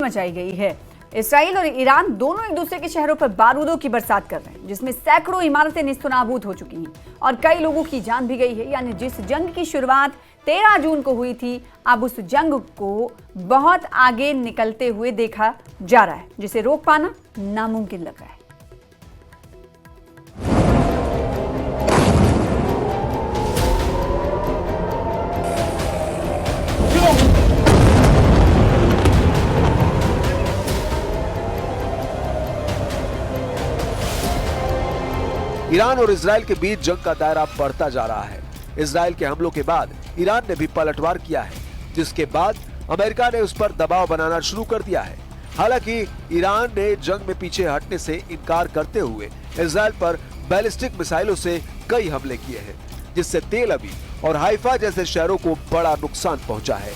मचाई गई है। इसराइल और ईरान दोनों एक दूसरे के शहरों पर बारूदों की बरसात कर रहे हैं, जिसमें सैकड़ों इमारतें नेस्तनाबूद हो चुकी हैं और कई लोगों की जान भी गई है। यानी जिस जंग की शुरुआत 13 जून को हुई थी, अब उस जंग को बहुत आगे निकलते हुए देखा जा रहा है, जिसे रोक पाना नामुमकिन लग रहा है। ईरान और इजराइल के बीच जंग का दायरा बढ़ता जा रहा है। इजराइल के हमलों के बाद ईरान ने भी पलटवार किया है, जिसके बाद अमेरिका ने उस पर दबाव बनाना शुरू कर दिया है। हालांकि ईरान ने जंग में पीछे हटने से इनकार करते हुए इजराइल पर बैलिस्टिक मिसाइलों से कई हमले किए हैं, जिससे तेल अवीव और हाइफा जैसे शहरों को बड़ा नुकसान पहुंचा है।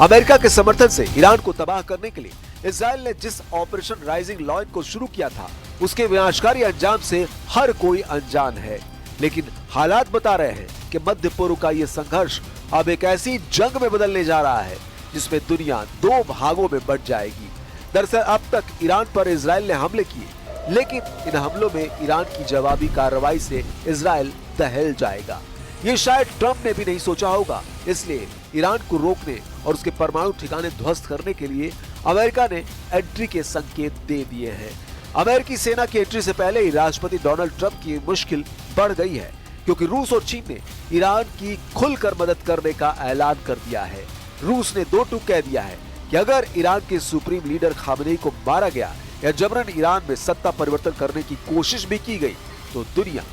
अमेरिका के समर्थन से ईरान को तबाह करने के लिए इजराइल ने जिस ऑपरेशन राइजिंग लॉयन को शुरू किया था, उसके विनाशकारी अंजाम से हर कोई अनजान है। लेकिन हालात बता रहे हैं कि मध्य पूर्व का ये संघर्ष अब एक ऐसी जंग में बदलने जा रहा है जिसमें दुनिया दो भागों में बंट जाएगी। दरअसल अब तक ईरान पर इजराइल ने हमले किए, लेकिन इन हमलों में ईरान की जवाबी कार्रवाई से इजराइल दहल जाएगा। ये शायद ट्रंप ने भी नहीं सोचा होगा। इसलिए ईरान को रोकने और उसके परमाणु ठिकाने ध्वस्त करने के लिए अमेरिका ने एंट्री के संकेत दे दिए हैं। अमेरिकी सेना की एंट्री से पहले ही राष्ट्रपति डोनाल्ड ट्रंप की मुश्किल बढ़ गई है, क्योंकि रूस और चीन ने ईरान की खुलकर मदद करने का ऐलान कर दिया है। रूस ने दो टूक कह दिया है कि अगर ईरान के सुप्रीम लीडर खामेनेई को मारा गया या जबरन ईरान में सत्ता परिवर्तन करने की कोशिश भी की गई तो दुनिया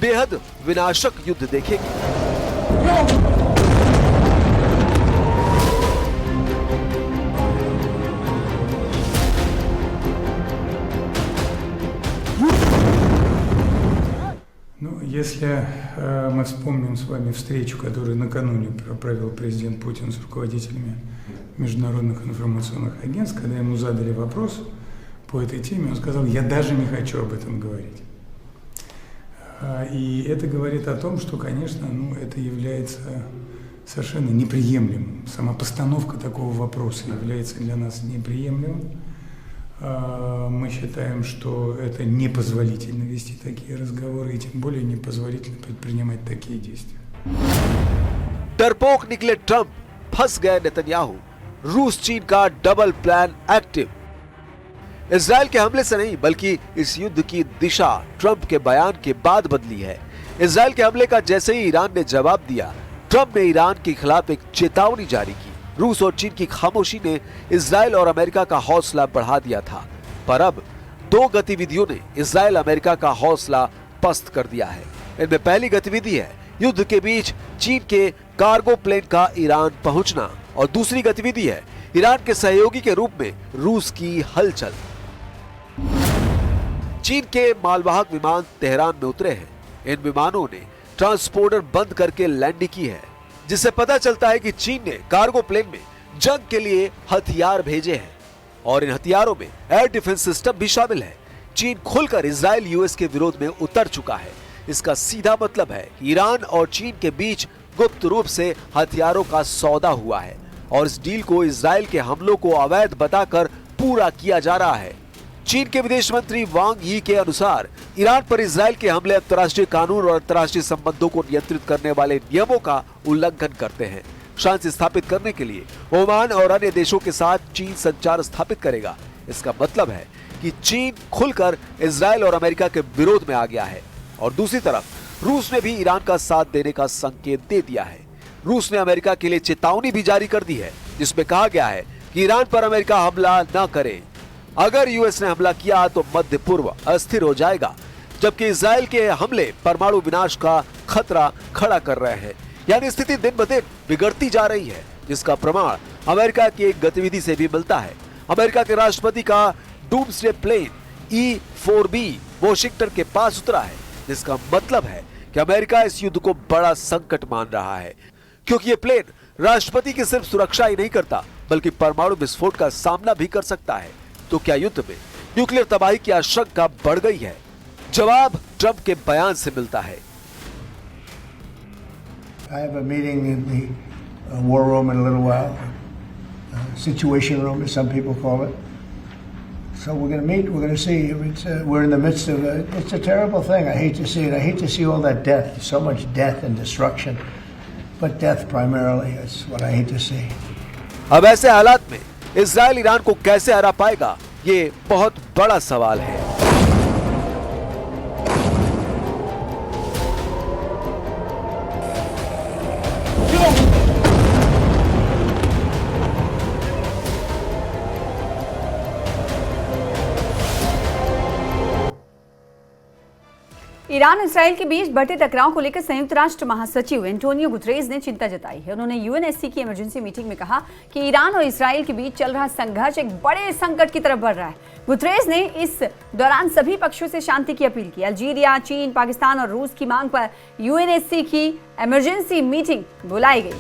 बेहद विनाशक युद्ध देखेगी। Если мы вспомним с вами встречу, которую накануне провел президент Путин с руководителями международных информационных агентств, когда ему задали вопрос по этой теме, он сказал: «Я даже не хочу об этом говорить». И это говорит о том, что, конечно, это является совершенно неприемлемым. Сама постановка такого вопроса является для нас неприемлемым. Мы считаем, что это непозволительно вести такие разговоры, и тем более непозволительно предпринимать такие действия. डरपोक निकले ट्रंप, फंस गए नेतन्याहू, रूस चीन का डबल प्लान एक्टिव। इजराइल के हमले से नहीं, बल्कि इस युद्ध की दिशा ट्रंप के बयान के बाद बदली है। इजराइल के हमले का जैसे ही ईरान ने जवाब दिया, ट्रंप ने ईरान के खिलाफ एक चेतावनी जारी की। रूस और चीन की खामोशी ने इजराइल और अमेरिका का हौसला बढ़ा दिया था, पर अब दो गतिविधियों ने इजराइल अमेरिका का हौसला पस्त कर दिया है। इनमें पहली गतिविधि है युद्ध के बीच चीन के कार्गो प्लेन का ईरान पहुंचना, और दूसरी गतिविधि है ईरान के सहयोगी के रूप में रूस की हलचल। चीन के मालवाहक विमान तेहरान में उतरे हैं। इन विमानों ने ट्रांसपोर्टर बंद करके लैंडिंग की है, जिससे पता चलता है कि चीन ने कार्गो प्लेन में जंग के लिए हथियार भेजे हैं, और इन हथियारों में एयर डिफेंस सिस्टम भी शामिल है। चीन खुलकर इजराइल यूएस के विरोध में उतर चुका है। इसका सीधा मतलब है कि ईरान और चीन के बीच गुप्त रूप से हथियारों का सौदा हुआ है, और इस डील को इजराइल के हमलों को अवैध बताकर पूरा किया जा रहा है। चीन के विदेश मंत्री वांग यी के अनुसार ईरान पर इजराइल के हमले अंतर्राष्ट्रीय कानून और अंतर्राष्ट्रीय संबंधों को नियंत्रित करने वाले नियमों का उल्लंघन करते हैं। शांति स्थापित करने के लिए ओमान और अन्य देशों के साथ चीन संचार स्थापित करेगा। इसका मतलब है कि चीन खुलकर इजराइल और अमेरिका के विरोध में आ गया है, और दूसरी तरफ रूस ने भी ईरान का साथ देने का संकेत दे दिया है। रूस ने अमेरिका के लिए चेतावनी भी जारी कर दी है, जिसमें कहा गया है कि ईरान पर अमेरिका हमला न करे। अगर यूएस ने हमला किया तो मध्य पूर्व अस्थिर हो जाएगा, जबकि इजराइल के हमले परमाणु विनाश का खतरा खड़ा कर रहे हैं। यानी स्थिति दिन ब दिन बिगड़ती जा रही है, जिसका प्रमाण अमेरिका की एक गतिविधि से भी मिलता है। अमेरिका के राष्ट्रपति का डूम्सडे प्लेन E-4B वॉशिंगटन के पास उतरा है, जिसका मतलब है कि अमेरिका इस युद्ध को बड़ा संकट मान रहा है, क्योंकि ये प्लेन राष्ट्रपति की सिर्फ सुरक्षा ही नहीं करता, बल्कि परमाणु विस्फोट का सामना भी कर सकता है। तो क्या युद्ध में न्यूक्लियर तबाही की आशंका बढ़ गई है? जवाब ट्रंप के बयान से मिलता है। I have a meeting in the war room in a little while, situation room as some people call it. So we're going to meet, we're going to see. We're in the midst of it's a terrible thing. I hate to see it. I hate to see all that death, so much death and destruction. But death primarily is what I hate to see. अब ऐसे हालात में Israel Iran को कैसे हरा पाएगा, ये बहुत बड़ा सवाल है। ईरान इसराइल के बीच बढ़ते टकराव को लेकर संयुक्त राष्ट्र महासचिव एंटोनियो गुतरेज ने चिंता जताई है। उन्होंने यूएनएससी की इमरजेंसी मीटिंग में कहा कि ईरान और इसराइल के बीच चल रहा संघर्ष एक बड़े संकट की तरफ बढ़ रहा है। गुतरेज ने इस दौरान सभी पक्षों से शांति की अपील की। अल्जीरिया, चीन, पाकिस्तान और रूस की मांग पर यूएनएससी की इमरजेंसी मीटिंग बुलाई गई।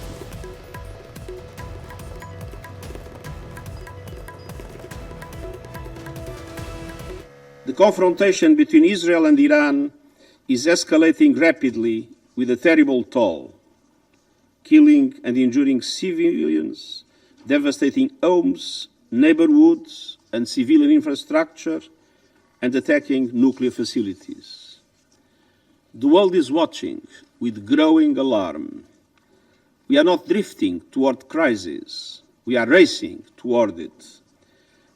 The confrontation between Israel and Iran is escalating rapidly with a terrible toll, killing and injuring civilians, devastating homes, neighborhoods, and civilian infrastructure, and attacking nuclear facilities. The world is watching with growing alarm. We are not drifting toward crisis. We are racing toward it.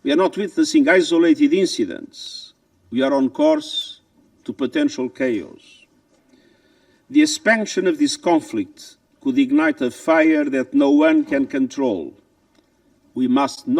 We are not witnessing isolated incidents. We are on course to potential chaos. The expansion of this conflict could ignite a fire that no one can control. We must not